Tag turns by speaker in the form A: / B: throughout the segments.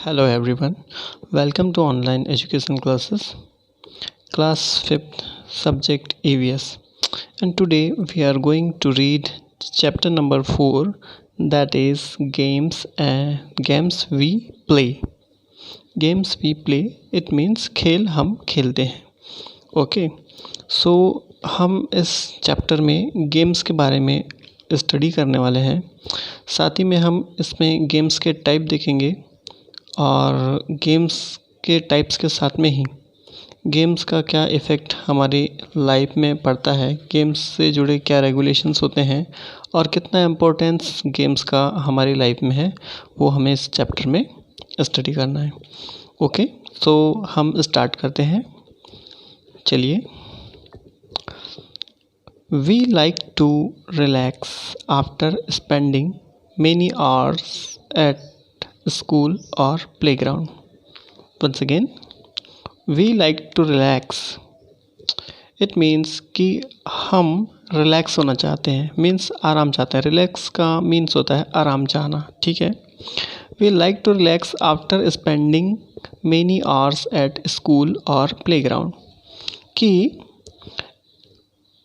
A: Hello everyone, welcome to online education classes, class 5th subject EVS, and today we are going to read chapter number 4, that is games and games we play. Games we play, it means खेल हम खेलते हैं. Okay, सो हम इस chapter में games के बारे में स्टडी करने वाले हैं. साथ ही में हम इसमें गेम्स के टाइप देखेंगे और गेम्स के टाइप्स के साथ में ही गेम्स का क्या इफ़ेक्ट हमारी लाइफ में पड़ता है, गेम्स से जुड़े क्या रेगुलेशंस होते हैं और कितना इम्पोर्टेंस गेम्स का हमारी लाइफ में है, वो हमें इस चैप्टर में स्टडी करना है. ओके, सो हम स्टार्ट करते हैं. चलिए. We like to relax after spending many hours at school or playground. Once again, we like to relax. It means कि हम रिलैक्स होना चाहते हैं, मीन्स आराम चाहते हैं. रिलैक्स का मीन्स होता है आराम चाहना. ठीक है. We like to relax after spending many hours at school or playground. कि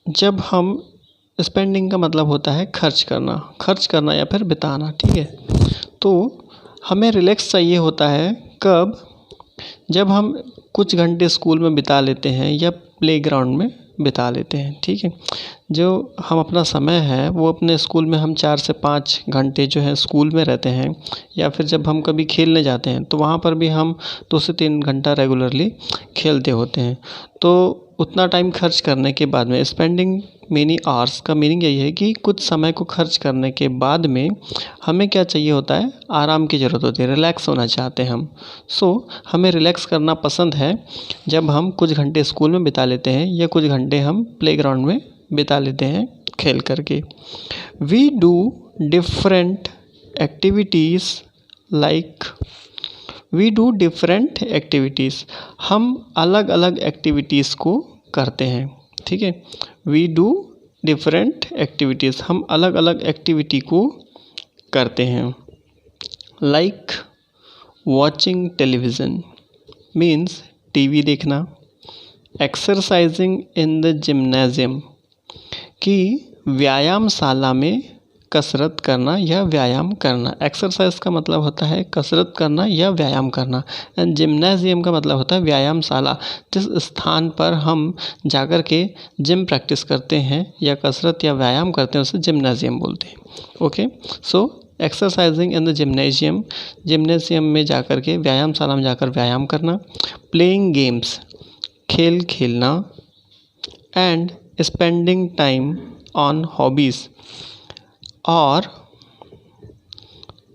A: जब हम स्पेंडिंग का मतलब होता है खर्च करना या फिर बिताना. ठीक है. तो हमें रिलैक्स चाहिए होता है कब, जब हम कुछ घंटे स्कूल में बिता लेते हैं या प्लेग्राउंड में बिता लेते हैं. ठीक है. जो हम अपना समय है वो अपने स्कूल में हम 4 से 5 घंटे जो है स्कूल में रहते हैं, या फिर जब हम कभी खेलने जाते हैं तो वहाँ पर भी हम 2 से 3 घंटा रेगुलरली खेलते होते हैं. तो उतना टाइम खर्च करने के बाद में स्पेंडिंग मेनी आवर्स का मीनिंग यही है कि कुछ समय को खर्च करने के बाद में हमें क्या चाहिए होता है, आराम की ज़रूरत होती है, रिलैक्स होना चाहते हैं हम. सो हमें रिलैक्स करना पसंद है जब हम कुछ घंटे स्कूल में बिता लेते हैं या कुछ घंटे हम प्लेग्राउंड में बिता लेते हैं खेल करके. We do different activities like we do different activities. हम अलग अलग एक्टिविटीज़ को करते हैं. ठीक है. वी डू डिफरेंट एक्टिविटीज़, हम अलग अलग एक्टिविटी को करते हैं. Like watching television means TV देखना. एक्सरसाइजिंग इन द जिम्नाजियम कि व्यायामशाला में कसरत करना या व्यायाम करना. एक्सरसाइज का मतलब होता है कसरत करना या व्यायाम करना, एंड जिम्नाजियम का मतलब होता है व्यायामशाला, जिस स्थान पर हम जाकर के जिम प्रैक्टिस करते हैं या कसरत या व्यायाम करते हैं उसे जिम्नाजियम बोलते हैं. Okay, so exercising in the gymnasium में जाकर के, व्यायामशाला में जाकर व्यायाम करना. प्लेइंग गेम्स खेल खेलना. And spending time on hobbies और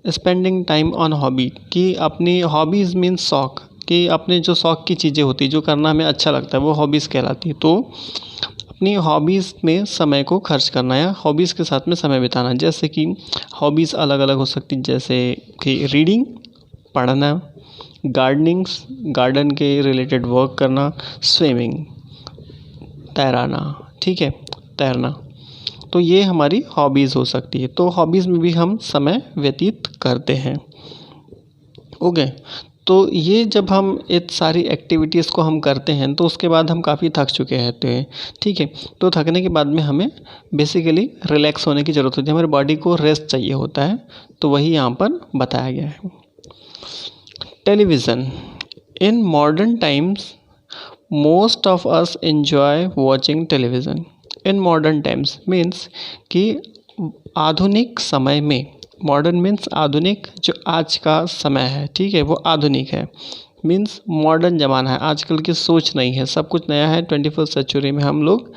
A: स्पेंडिंग टाइम ऑन हॉबी कि अपनी हॉबीज़ मीन्स शौक़, कि अपने जो शौक़ की चीज़ें होती है जो करना हमें अच्छा लगता है वो हॉबीज़ कहलाती है. तो अपनी हॉबीज़ में समय को खर्च करना या हॉबीज़ के साथ में समय बिताना. जैसे कि हॉबीज़ अलग अलग हो सकती, जैसे कि रीडिंग पढ़ना, गार्डन के रिलेटेड वर्क करना, स्विमिंग तैराना. ठीक है, तैरना. तो ये हमारी हॉबीज़ हो सकती है. तो हॉबीज़ में भी हम समय व्यतीत करते हैं. ओके, तो ये जब हम इतनी सारी एक्टिविटीज़ को हम करते हैं तो उसके बाद हम काफ़ी थक चुके रहते हैं. ठीक है. तो थकने के बाद में हमें बेसिकली रिलैक्स होने की ज़रूरत होती है, हमारी बॉडी को रेस्ट चाहिए होता है. तो वही यहाँ पर बताया गया है. Television. In modern times most of us enjoy watching television. In modern times means कि आधुनिक समय में, मॉडर्न मीन्स आधुनिक, जो आज का समय है. ठीक है, वो आधुनिक है, मीन्स मॉडर्न ज़माना है. आजकल की सोच नहीं है, सब कुछ नया है. 21st सेंचुरी में हम लोग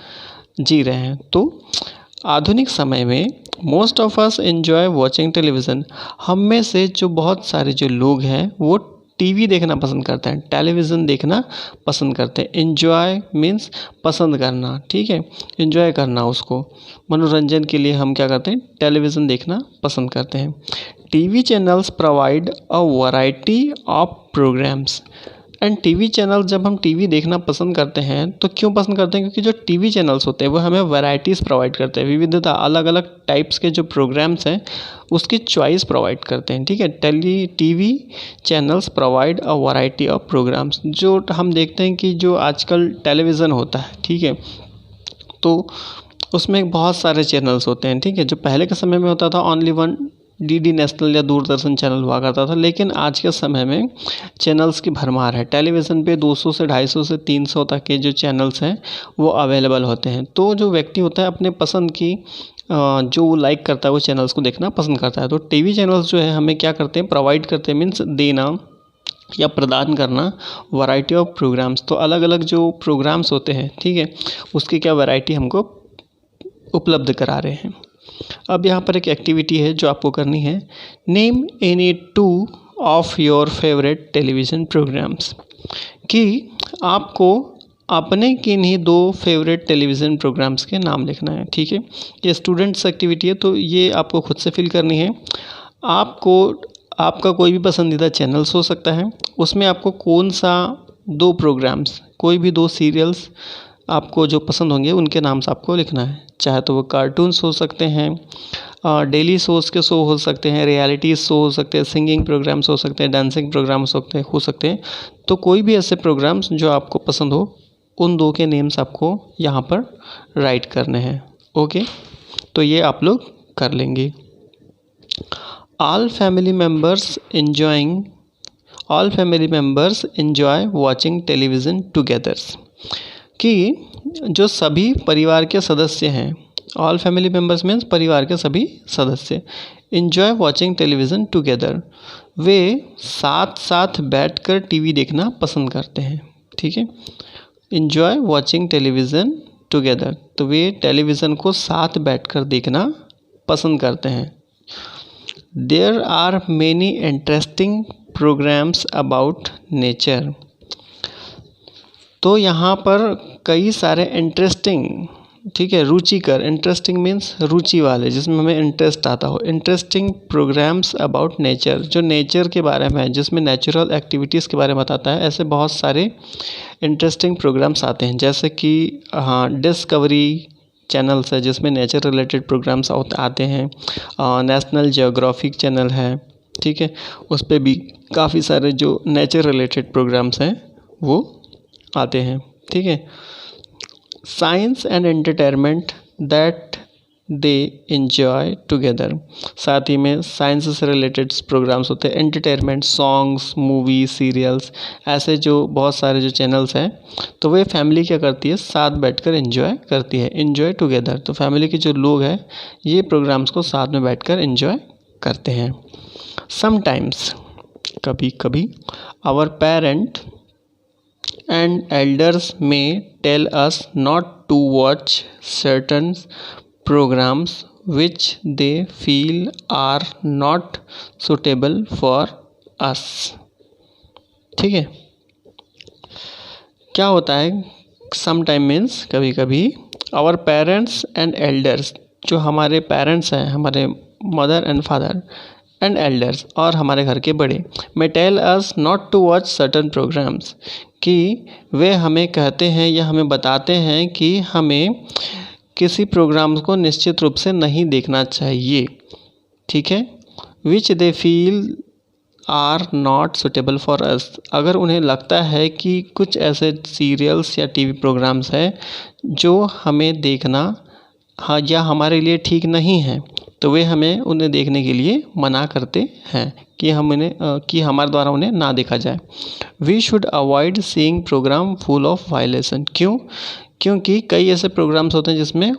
A: जी रहे हैं. तो आधुनिक समय में most of us enjoy watching television, हम में से जो बहुत सारे जो लोग हैं वो टीवी देखना पसंद करते हैं, टेलीविज़न देखना पसंद करते हैं. एंजॉय मीन्स पसंद करना. ठीक है, एंजॉय करना, उसको मनोरंजन के लिए हम क्या करते हैं, टेलीविज़न देखना पसंद करते हैं. TV channels provide a variety of programs. And TV channel, जब हम टीवी देखना पसंद करते हैं तो क्यों पसंद करते हैं? क्योंकि जो टीवी चैनल्स होते हैं वो हमें वैराइटीज़ प्रोवाइड करते हैं, विविधता, अलग अलग टाइप्स के जो प्रोग्राम्स हैं उसकी चॉइस प्रोवाइड करते हैं। ठीक है, TV channels provide a variety of programs. जो हम देखते हैं कि जो आजकल टेलीविज़न होता है, ठीक है, तो उसमें बहुत सारे चैनल्स होते हैं। ठीक है, जो पहले के समय में होता था ओनली वन डीडी नेशनल या दूरदर्शन चैनल हुआ करता था, लेकिन आज के समय में चैनल्स की भरमार है। टेलीविज़न पे 200 से 250 से 300 तक के जो चैनल्स हैं वो अवेलेबल होते हैं। तो जो व्यक्ति होता है अपने पसंद की जो वो लाइक करता है वो चैनल्स को देखना पसंद करता है। तो टीवी चैनल्स जो है हमें क्या करते हैं, प्रोवाइड करते हैं, मीन्स देना या प्रदान करना वैरायटी ऑफ प्रोग्राम्स। तो अलग अलग जो प्रोग्राम्स होते हैं, ठीक है, उसकी क्या वैरायटी हमको उपलब्ध करा रहे हैं। अब यहाँ पर एक एक्टिविटी है जो आपको करनी है। Name any 2 of your favourite television programs, कि आपको अपने किन्हीं 2 फेवरेट टेलीविज़न प्रोग्राम्स के नाम लिखना है। ठीक है, ये स्टूडेंट्स एक्टिविटी है तो ये आपको खुद से फिल करनी है। आपको आपका कोई भी पसंदीदा चैनल्स हो सकता है, उसमें आपको कौन सा 2 प्रोग्राम्स, कोई भी 2 सीरियल्स आपको जो पसंद होंगे उनके नाम से आपको लिखना है। चाहे तो वो कार्टून्स हो सकते हैं, डेली शोज़ के शो हो सकते हैं, रियलिटी शो हो सकते हैं, सिंगिंग प्रोग्राम्स हो सकते हैं, डांसिंग प्रोग्राम्स हो सकते हैं। तो कोई भी ऐसे प्रोग्राम्स जो आपको पसंद हो, उन 2 के नेम्स आपको यहाँ पर राइट करने हैं। ओके, तो ये आप लोग कर लेंगे। All family members enjoy watching television together, कि जो सभी परिवार के सदस्य हैं, ऑल फैमिली मेम्बर्स मीन्स परिवार के सभी सदस्य, एंजॉय वॉचिंग टेलीविज़न टुगेदर, वे साथ साथ बैठकर टीवी देखना पसंद करते हैं। ठीक है, एंजॉय वॉचिंग टेलीविज़न टुगेदर, तो वे टेलीविज़न को साथ बैठकर देखना पसंद करते हैं। There are many interesting programs about nature, तो यहाँ पर कई सारे इंटरेस्टिंग, ठीक है, रुचिकर, इंटरेस्टिंग मीन्स रुचि वाले, जिसमें हमें इंटरेस्ट आता हो, इंटरेस्टिंग प्रोग्राम्स अबाउट नेचर, जो नेचर के बारे में है, जिसमें नेचुरल एक्टिविटीज़ के बारे में बताता है। ऐसे बहुत सारे इंटरेस्टिंग प्रोग्राम्स आते हैं, जैसे कि डिस्कवरी चैनल्स है जिसमें नेचर रिलेटेड प्रोग्राम्स आते हैं, नेशनल जियोग्राफिक चैनल है, ठीक है, उस पर भी काफ़ी सारे जो नेचर रिलेटेड प्रोग्राम्स हैं वो आते हैं। ठीक है, science and entertainment that they enjoy together, साथ ही में साइंस से रिलेटेड प्रोग्राम्स होते हैं, एंटरटेनमेंट, सॉन्ग्स, मूवी, सीरियल्स, ऐसे जो बहुत सारे जो चैनल्स हैं, तो वे फैमिली क्या करती है, साथ बैठकर एंजॉय करती है। एंजॉय टुगेदर, तो फैमिली के जो लोग हैं ये प्रोग्राम्स को साथ में बैठकर एंजॉय करते हैं। समटाइम्स, कभी कभी, our parent and elders may tell us not to watch certain programs which they feel are not suitable for us। ठीक है, क्या होता है, समटाइम मीन्स कभी कभी, आवर पेरेंट्स एंड एल्डर्स, जो हमारे पेरेंट्स हैं, हमारे mother and father and elders, और हमारे घर के बड़े, may tell us not to watch certain programs, कि वे हमें कहते हैं या हमें बताते हैं कि हमें किसी प्रोग्राम को निश्चित रूप से नहीं देखना चाहिए। ठीक है, which they feel are not suitable for us, अगर उन्हें लगता है कि कुछ ऐसे सीरियल्स या टीवी प्रोग्राम्स हैं जो हमें देखना या हमारे लिए ठीक नहीं है, तो वे हमें उन्हें देखने के लिए मना करते हैं कि हमारे द्वारा उन्हें ना देखा जाए। We should avoid seeing program full of violation, क्योंकि कई ऐसे प्रोग्राम्स होते हैं जिसमें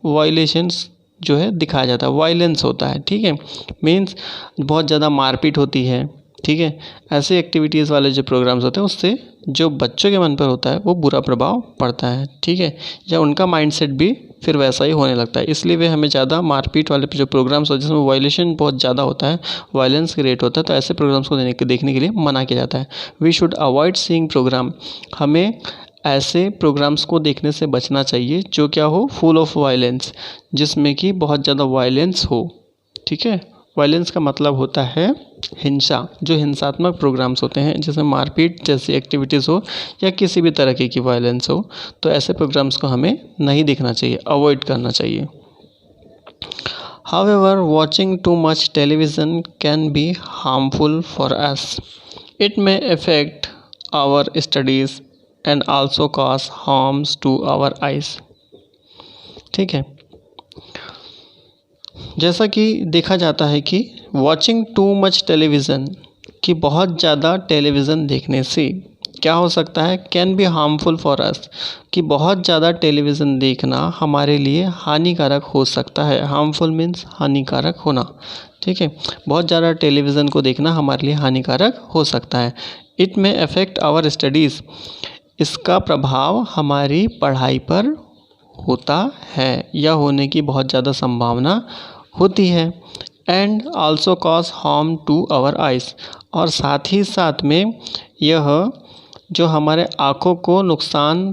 A: वायलेशंस जो है दिखाया जाता है, वायलेंस होता है। ठीक है, मीन्स बहुत ज़्यादा मारपीट होती है। ठीक है, ऐसे एक्टिविटीज़ वाले जो प्रोग्राम्स होते हैं उससे जो बच्चों के मन पर होता है वो बुरा प्रभाव पड़ता है। ठीक है, या उनका माइंडसेट भी फिर वैसा ही होने लगता है, इसलिए वे हमें ज़्यादा मारपीट वाले जो प्रोग्राम्स होते हैं जिसमें वायलेशन बहुत ज़्यादा होता है, वायलेंस क्रिएट होता है, तो ऐसे प्रोग्राम्स को देखने के लिए मना किया जाता है। We should avoid seeing program, हमें ऐसे प्रोग्राम्स को देखने से बचना चाहिए जो क्या हो, फुल ऑफ वायलेंस, जिसमें कि बहुत ज़्यादा वायलेंस हो। ठीक है, वायलेंस का मतलब होता है हिंसा, जो हिंसात्मक प्रोग्राम्स होते हैं जैसे मारपीट जैसी एक्टिविटीज़ हो या किसी भी तरह की वायलेंस हो, तो ऐसे प्रोग्राम्स को हमें नहीं देखना चाहिए, अवॉइड करना चाहिए। However, watching too much television can be harmful for us. It may affect our studies and also cause harms to our eyes. ठीक है, जैसा कि देखा जाता है कि वॉचिंग टू मच टेलीविज़न, कि बहुत ज़्यादा टेलीविज़न देखने से क्या हो सकता है, can be harmful for us, कि बहुत ज़्यादा टेलीविज़न देखना हमारे लिए हानिकारक हो सकता है। हार्मफुल मीन्स हानिकारक होना, ठीक है। बहुत ज़्यादा टेलीविज़न को देखना हमारे लिए हानिकारक हो सकता है। इट में अफेक्ट आवर स्टडीज़, इसका प्रभाव हमारी पढ़ाई पर होता है या होने की बहुत ज़्यादा संभावना होती है। And also cause harm to our eyes, और साथ ही साथ में यह जो हमारे आँखों को नुकसान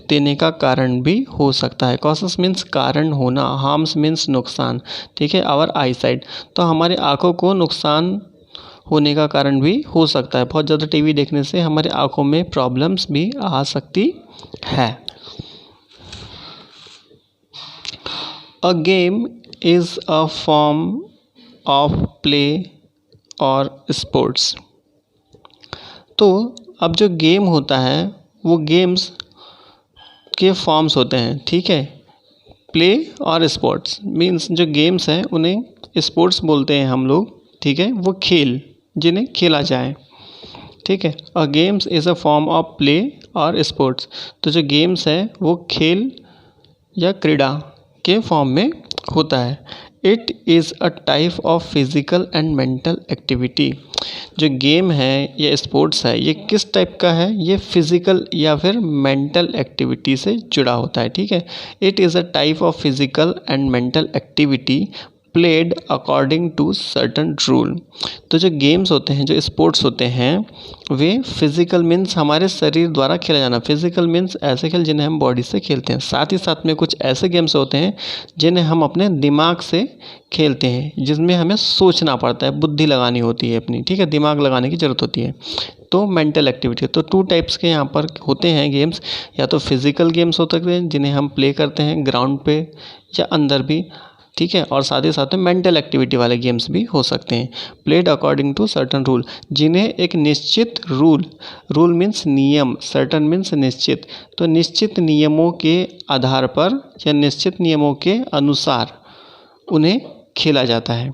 A: देने का कारण भी हो सकता है। कॉसेस मीन्स कारण होना, हार्म्स मीन्स नुकसान, ठीक है। आवर आई साइट, तो हमारे आँखों को नुकसान होने का कारण भी हो सकता है। बहुत ज़्यादा टीवी देखने से हमारे आँखों में प्रॉब्लम्स भी आ सकती है। A game is a form of play और स्पोर्ट्स। तो अब जो गेम होता है वो गेम्स के फॉर्म्स होते हैं, ठीक है। प्ले और स्पोर्ट्स मीन्स जो गेम्स हैं उन्हें स्पोर्ट्स बोलते हैं हम लोग, ठीक है। वो खेल जिन्हें खेला जाए, ठीक है। A games is a form of play और स्पोर्ट्स, तो जो गेम्स है वो खेल या क्रीड़ा के फॉर्म में होता है। It is a type of physical and mental activity, जो गेम है या स्पोर्ट्स है ये किस टाइप का है, ये फिज़िकल या फिर मेंटल एक्टिविटी से जुड़ा होता है, ठीक है। It is a type of physical and mental activity played according to certain rule. तो जो गेम्स होते हैं, जो स्पोर्ट्स होते हैं, वे फिज़िकल मीन्स हमारे शरीर द्वारा खेला जाना, फिज़िकल मीन्स ऐसे खेल जिन्हें हम बॉडी से खेलते हैं। साथ ही साथ में कुछ ऐसे गेम्स होते हैं जिन्हें हम अपने दिमाग से खेलते हैं, जिसमें हमें सोचना पड़ता है, बुद्धि लगानी होती है अपनी, ठीक है, दिमाग लगाने की ज़रूरत होती है। तो मेंटल एक्टिविटी, तो टू टाइप्स के यहाँ पर होते हैं गेम्स, या तो फिज़िकल गेम्स हो सकते हैं जिन्हें हम प्ले करते हैं ग्राउंड पे या अंदर भी, ठीक है, और साथ ही साथ में मेंटल एक्टिविटी वाले गेम्स भी हो सकते हैं। Played according to certain rule, जिन्हें एक निश्चित रूल मीन्स नियम, सर्टन मीन्स निश्चित, तो निश्चित नियमों के आधार पर या निश्चित नियमों के अनुसार उन्हें खेला जाता है।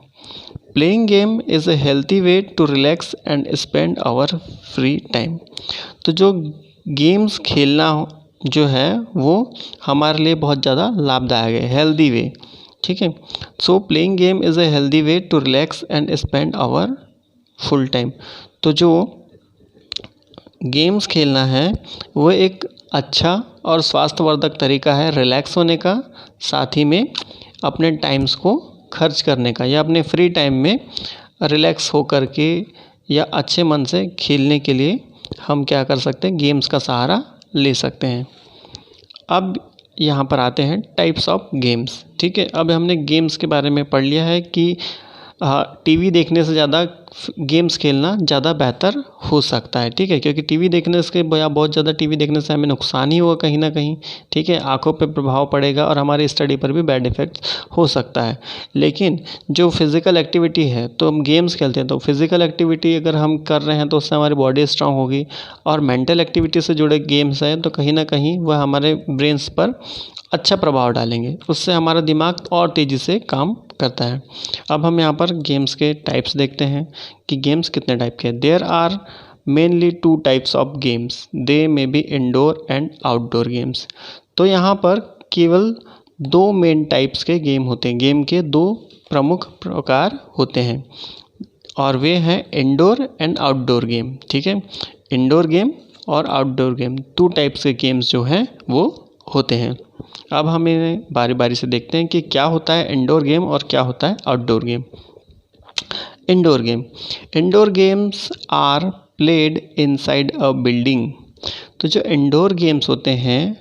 A: Playing game is a healthy way to relax and spend our free time, तो जो गेम्स खेलना जो है वो हमारे लिए बहुत ज़्यादा लाभदायक है, हेल्दी वे, ठीक है। So playing game is a healthy way to relax and spend our full time, तो जो गेम्स खेलना है वो एक अच्छा और स्वास्थ्यवर्धक तरीका है रिलैक्स होने का, साथ ही में अपने टाइम्स को खर्च करने का, या अपने फ्री टाइम में रिलैक्स होकर के या अच्छे मन से खेलने के लिए हम क्या कर सकते हैं, गेम्स का सहारा ले सकते हैं। अब यहाँ पर आते हैं टाइप्स ऑफ गेम्स, ठीक है। अब हमने गेम्स के बारे में पढ़ लिया है कि टीवी देखने से ज़्यादा गेम्स खेलना ज़्यादा बेहतर हो सकता है, ठीक है, क्योंकि टीवी देखने से या बहुत ज़्यादा टीवी देखने से हमें नुकसान ही होगा कहीं ना कहीं, ठीक है। आंखों पे प्रभाव पड़ेगा और हमारी स्टडी पर भी बैड इफ़ेक्ट हो सकता है। लेकिन जो फिज़िकल एक्टिविटी है, तो हम गेम्स खेलते हैं तो फिज़िकल एक्टिविटी अगर हम कर रहे हैं तो उससे हमारी बॉडी स्ट्रांग होगी, और मेंटल एक्टिविटी से जुड़े गेम्स हैं तो कहीं ना कहीं वह हमारे ब्रेन्स पर अच्छा प्रभाव डालेंगे, उससे हमारा दिमाग और तेज़ी से काम करता है। अब हम यहाँ पर गेम्स के टाइप्स देखते हैं कि गेम्स कितने टाइप के हैं। There are mainly two types of games, they may be indoor and outdoor games. तो यहाँ पर केवल दो मेन टाइप्स के गेम होते हैं, गेम के दो प्रमुख प्रकार होते हैं, और वे हैं इंडोर एंड आउटडोर गेम, ठीक है। इंडोर गेम और आउटडोर गेम, टू टाइप्स के गेम्स जो हैं वो होते हैं। अब हम इन्हें बारी बारी से देखते हैं कि क्या होता है इंडोर गेम और क्या होता है outdoor game. Indoor games are played inside a building. तो जो इंडोर गेम्स होते हैं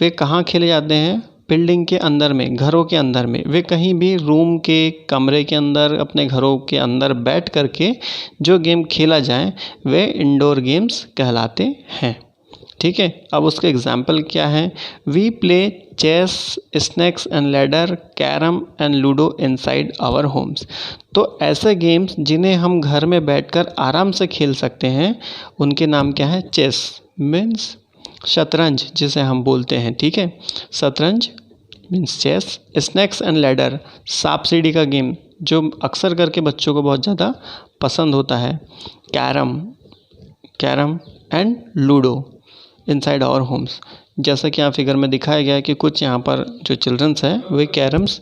A: वे कहाँ खेले जाते हैं, बिल्डिंग के अंदर में, घरों के अंदर में, वे कहीं भी रूम के कमरे के अंदर, अपने घरों के अंदर बैठ करके जो गेम खेला जाए वे इंडोर गेम्स कहलाते हैं। ठीक है, अब उसके एग्जाम्पल क्या हैं? We play chess, snakes and ladder, carrom and ludo inside our homes. तो ऐसे गेम्स जिन्हें हम घर में बैठकर आराम से खेल सकते हैं उनके नाम क्या है? चेस मीन्स शतरंज जिसे हम बोलते हैं। ठीक है, शतरंज means chess. Snakes and ladder सांप सीढ़ी का गेम जो अक्सर करके बच्चों को बहुत ज़्यादा पसंद होता है। Carrom and ludo inside our homes. जैसा कि यहाँ फिगर में दिखाया गया है कि कुछ यहाँ पर जो चिल्ड्रंस हैं वे कैरम्स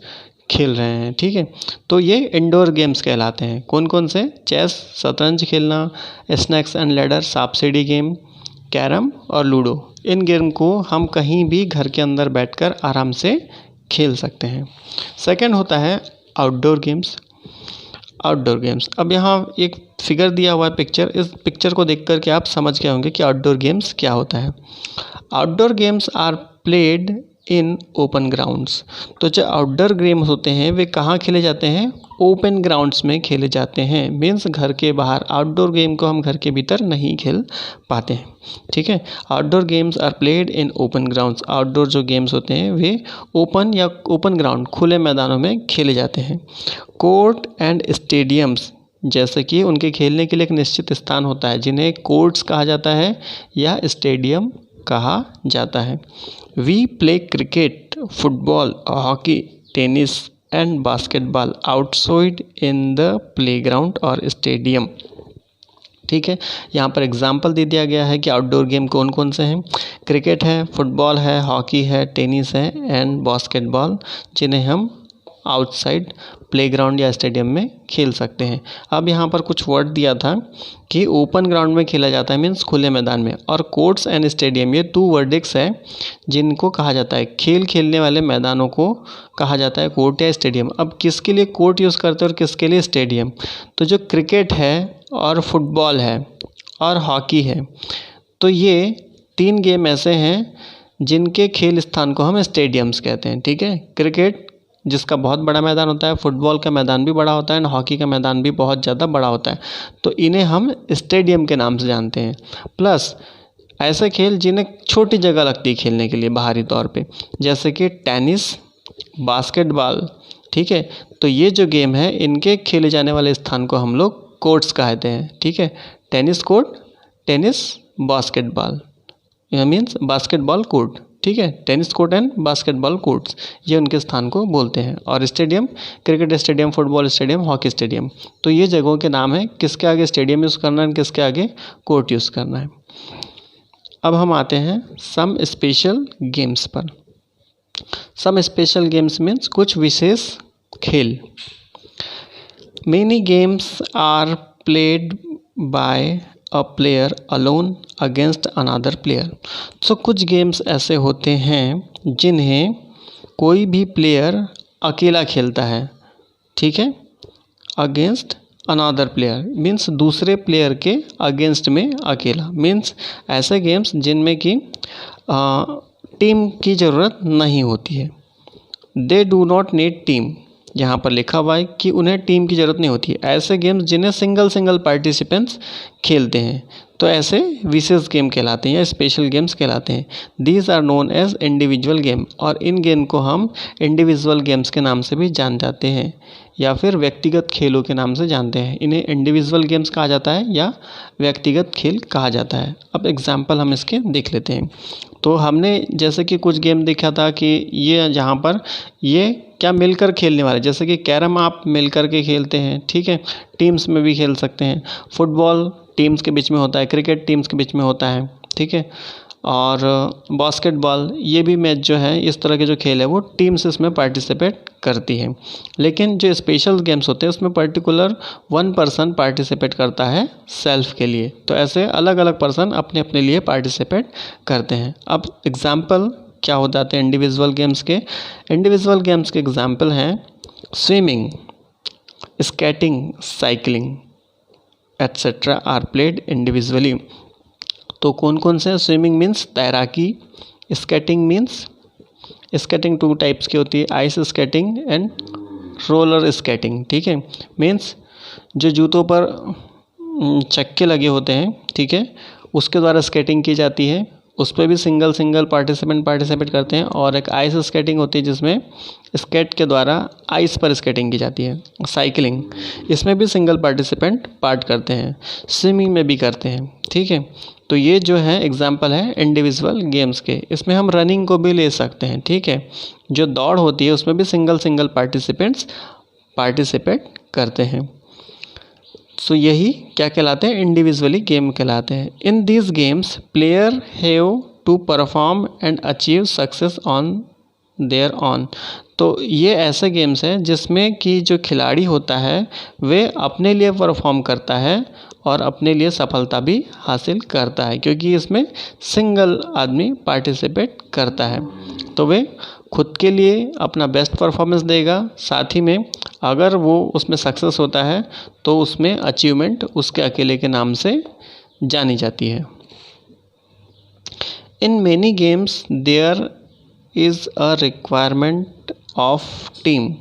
A: खेल रहे हैं। ठीक है, तो ये इंडोर गेम्स कहलाते हैं। कौन कौन से? चेस, शतरंज खेलना, स्नैक्स एंड लैडर सांप सीढ़ी गेम, कैरम और लूडो। इन गेम को हम कहीं भी घर के अंदर बैठकर आराम से खेल सकते हैं। सेकंड होता है आउटडोर गेम्स। अब यहाँ एक फिगर दिया हुआ है पिक्चर, इस पिक्चर को देख कर के आप समझ गए होंगे कि आउटडोर गेम्स क्या होता है। Outdoor games are played in open grounds. तो जो आउटडोर गेम्स होते हैं वे कहाँ खेले जाते हैं? ओपन ग्राउंड्स में खेले जाते हैं। मीन्स घर के बाहर। आउटडोर गेम को हम घर के भीतर नहीं खेल पाते हैं। ठीक है, outdoor games are played in open grounds. Outdoor जो गेम्स होते हैं वे ओपन या ओपन ग्राउंड, खुले मैदानों में खेले जाते हैं। कोर्ट एंड स्टेडियम्स, जैसे कि उनके खेलने के लिए एक निश्चित स्थान होता है जिन्हें कोर्ट्स कहा जाता है या स्टेडियम कहा जाता है। We play cricket, football, hockey, tennis and basketball outside in the playground और स्टेडियम। ठीक है, यहाँ पर एग्जाम्पल दे दिया गया है कि आउटडोर गेम कौन कौन से हैं। क्रिकेट है, फुटबॉल है, हॉकी है, टेनिस है एंड बास्केटबॉल, जिन्हें हम आउटसाइड प्लेग्राउंड या स्टेडियम में खेल सकते हैं। अब यहाँ पर कुछ वर्ड दिया था कि ओपन ग्राउंड में खेला जाता है मीन्स खुले मैदान में, और कोर्ट्स एंड स्टेडियम, ये 2 वर्डिक्स है जिनको कहा जाता है, खेल खेलने वाले मैदानों को कहा जाता है कोर्ट या स्टेडियम। अब किसके लिए कोर्ट यूज़ करते हैं और किसके लिए स्टेडियम? तो जो क्रिकेट है और फुटबॉल है और हॉकी है, तो ये 3 गेम ऐसे हैं जिनके खेल स्थान को हम स्टेडियम्स कहते हैं। ठीक है, क्रिकेट जिसका बहुत बड़ा मैदान होता है, फुटबॉल का मैदान भी बड़ा होता है, हॉकी का मैदान भी बहुत ज़्यादा बड़ा होता है, तो इन्हें हम स्टेडियम के नाम से जानते हैं। प्लस ऐसे खेल जिन्हें छोटी जगह लगती है खेलने के लिए बाहरी तौर पे, जैसे कि टेनिस, बास्केटबॉल। ठीक है, तो ये जो गेम है इनके खेले जाने वाले स्थान को हम लोग कोर्ट्स कहते हैं। ठीक है, टेनिस कोर्ट, टेनिस बास्केटबॉल, यह मीन्स बास्केटबॉल कोर्ट। ठीक है, tennis court and basketball courts, ये उनके स्थान को बोलते हैं। और stadium, cricket stadium, football stadium, hockey stadium, तो ये जगहों के नाम है किसके आगे स्टेडियम यूज़ करना है, किसके आगे कोर्ट यूज़ करना है। अब हम आते हैं सम स्पेशल गेम्स पर। सम स्पेशल गेम्स मीन्स कुछ विशेष खेल। Many games are played by a player alone against another player. So कुछ गेम्स ऐसे होते हैं जिन्हें कोई भी प्लेयर अकेला खेलता है। ठीक है, अगेंस्ट अनदर प्लेयर मीन्स दूसरे प्लेयर के अगेंस्ट में अकेला, मीन्स ऐसे गेम्स जिनमें कि टीम की ज़रूरत नहीं होती है। They do not need team, यहाँ पर लिखा हुआ है कि उन्हें टीम की ज़रूरत नहीं होती है। ऐसे गेम्स जिन्हें सिंगल पार्टिसिपेंट्स खेलते हैं तो ऐसे विशेष गेम कहलाते हैं या स्पेशल गेम्स कहलाते हैं। These are known as individual game, और इन गेम को हम इंडिविजुअल गेम्स के नाम से भी जान जाते हैं या फिर व्यक्तिगत खेलों के नाम से जानते हैं। इन्हें इंडिविजुअल गेम्स कहा जाता है या व्यक्तिगत खेल कहा जाता है। अब एग्जाम्पल हम इसके देख लेते हैं। तो हमने जैसे कि कुछ गेम देखा था कि ये जहाँ पर ये क्या मिलकर खेलने वाले, जैसे कि कैरम आप मिलकर के खेलते हैं। ठीक है, टीम्स में भी खेल सकते हैं। फुटबॉल टीम्स के बीच में होता है, क्रिकेट टीम्स के बीच में होता है। ठीक है, और बास्केटबॉल ये भी मैच जो है, इस तरह के जो खेल है वो टीम्स इसमें पार्टिसिपेट करती है। लेकिन जो स्पेशल गेम्स होते हैं उसमें पर्टिकुलर 1 पर्सन पार्टिसिपेट करता है सेल्फ के लिए, तो ऐसे अलग अलग पर्सन अपने अपने लिए पार्टिसिपेट करते हैं। अब एग्जाम्पल क्या हो जाते हैं इंडिविजुअल गेम्स के? इंडिविजुअल गेम्स के एग्जाम्पल हैं swimming, skating, cycling etcetera are played individually. तो कौन कौन से? स्विमिंग मीन्स तैराकी, स्केटिंग मीन्स स्केटिंग 2 टाइप्स की होती है, ice skating and roller skating. ठीक है, मीन्स जो जूतों पर चक्के लगे होते हैं, ठीक है, उसके द्वारा स्केटिंग की जाती है, उस पर भी सिंगल पार्टिसिपेट करते हैं। और एक आइस स्केटिंग होती है जिसमें स्केट के द्वारा आइस पर स्केटिंग की जाती है। साइकिलिंग, इसमें भी सिंगल पार्टिसिपेंट पार्ट करते हैं। स्विमिंग में भी करते हैं। ठीक है, तो ये जो है एग्जाम्पल है इंडिविजुअल गेम्स के। इसमें हम रनिंग को भी ले सकते हैं। ठीक है, जो दौड़ होती है उसमें भी सिंगल पार्टिसिपेंट्स पार्टिसिपेट करते हैं। सो यही क्या कहलाते हैं, इंडिविजुअली गेम कहलाते हैं। In these games player have to perform and achieve success on their own. तो ये ऐसे गेम्स हैं जिसमें कि जो खिलाड़ी होता है वे अपने लिए परफॉर्म करता है और अपने लिए सफलता भी हासिल करता है, क्योंकि इसमें सिंगल आदमी पार्टिसिपेट करता है। तो वे खुद के लिए अपना बेस्ट परफॉर्मेंस देगा, साथ ही में अगर वो उसमें सक्सेस होता है तो उसमें अचीवमेंट उसके अकेले के नाम से जानी जाती है। In many games there is a requirement of team.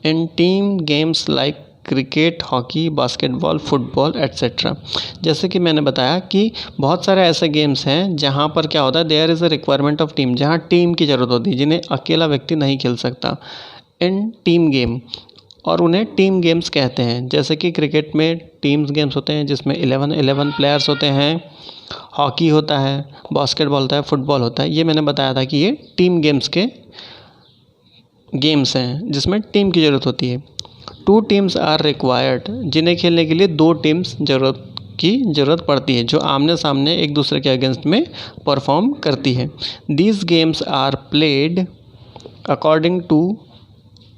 A: In team games like cricket, hockey, basketball, football etcetera. जैसे कि मैंने बताया कि बहुत सारे ऐसे गेम्स हैं जहाँ पर क्या होता है, there is a requirement of team, जहाँ टीम की ज़रूरत होती है, जिन्हें अकेला व्यक्ति नहीं खेल सकता। इन टीम गेम, और उन्हें टीम गेम्स कहते हैं। जैसे कि क्रिकेट में टीम्स गेम्स होते हैं जिसमें 11 प्लेयर्स होते हैं, हॉकी होता है, बास्केटबॉल होता है, फुटबॉल होता है। ये मैंने बताया था कि ये टीम गेम्स के गेम्स हैं जिसमें टीम की ज़रूरत होती है। 2 टीम्स आर रिक्वायर्ड, जिन्हें खेलने के लिए 2 टीम्स की ज़रूरत पड़ती है, जो आमने सामने एक दूसरे के अगेंस्ट में परफॉर्म करती है। These games are played according to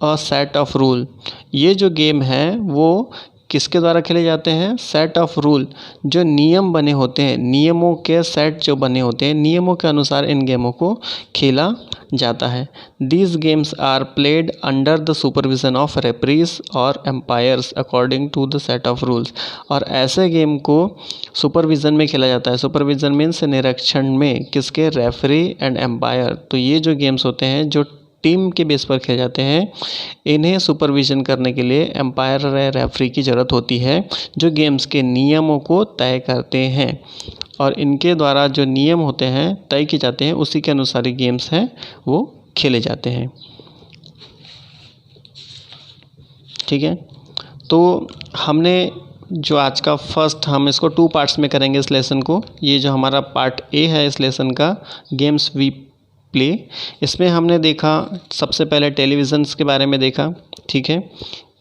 A: a set of rule. ये जो गेम है वो किसके द्वारा खेले जाते हैं, सेट ऑफ रूल, जो नियम बने होते हैं, नियमों के सेट जो बने होते हैं, नियमों के अनुसार इन गेमों को खेला जाता है। These games are played under the supervision of referees और umpires according to the set of rules. और ऐसे गेम को सुपरविजन में खेला जाता है। सुपरविजन मीन्स निरीक्षण में, किसके, रेफरी एंड एम्पायर। तो ये जो गेम्स होते हैं जो टीम के बेस पर खेले जाते हैं, इन्हें सुपरविजन करने के लिए एम्पायर रेफरी की ज़रूरत होती है, जो गेम्स के नियमों को तय करते हैं। और इनके द्वारा जो नियम होते हैं तय किए जाते हैं, उसी के अनुसार ही गेम्स हैं वो खेले जाते हैं। ठीक है, तो हमने जो आज का फर्स्ट, हम इसको 2 पार्ट्स में करेंगे इस लेसन को। ये जो हमारा पार्ट ए है इस लेसन का, गेम्स वी प्ले, इसमें हमने देखा सबसे पहले टेलीविज़न्स के बारे में देखा। ठीक है,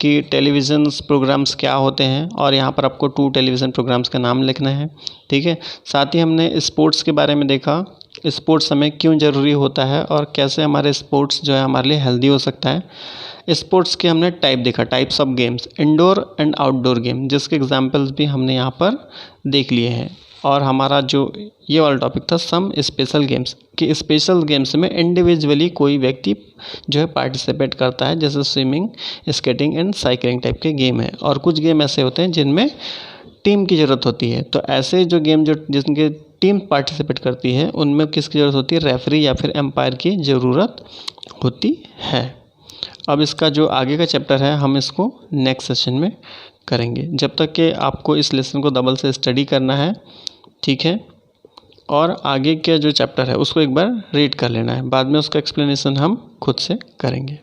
A: कि टेलीविज़न्स प्रोग्राम्स क्या होते हैं, और यहाँ पर आपको 2 टेलीविज़न प्रोग्राम्स का नाम लिखना है। ठीक है, साथ ही हमने स्पोर्ट्स के बारे में देखा, स्पोर्ट्स हमें क्यों ज़रूरी होता है और कैसे हमारे स्पोर्ट्स जो है हमारे लिए हेल्दी हो सकता है। स्पोर्ट्स के हमने टाइप देखा, types of games, indoor and outdoor game, जिसके एग्जांपल्स भी हमने यहाँ पर देख लिए हैं। और हमारा जो ये वाला टॉपिक था सम स्पेशल गेम्स, कि स्पेशल गेम्स में इंडिविजुअली कोई व्यक्ति जो है पार्टिसिपेट करता है, जैसे swimming, skating and cycling type के गेम है। और कुछ गेम ऐसे होते हैं जिनमें टीम की ज़रूरत होती है। तो ऐसे जो गेम जो जिनके टीम पार्टिसिपेट करती है, उनमें किसकी ज़रूरत होती है, रेफरी या फिर एम्पायर की ज़रूरत होती है। अब इसका जो आगे का चैप्टर है हम इसको नेक्स्ट सेशन में करेंगे। जब तक कि आपको इस लेसन को डबल से स्टडी करना है, ठीक है, और आगे का जो चैप्टर है उसको एक बार रीड कर लेना है, बाद में उसका एक्सप्लेनेशन हम खुद से करेंगे।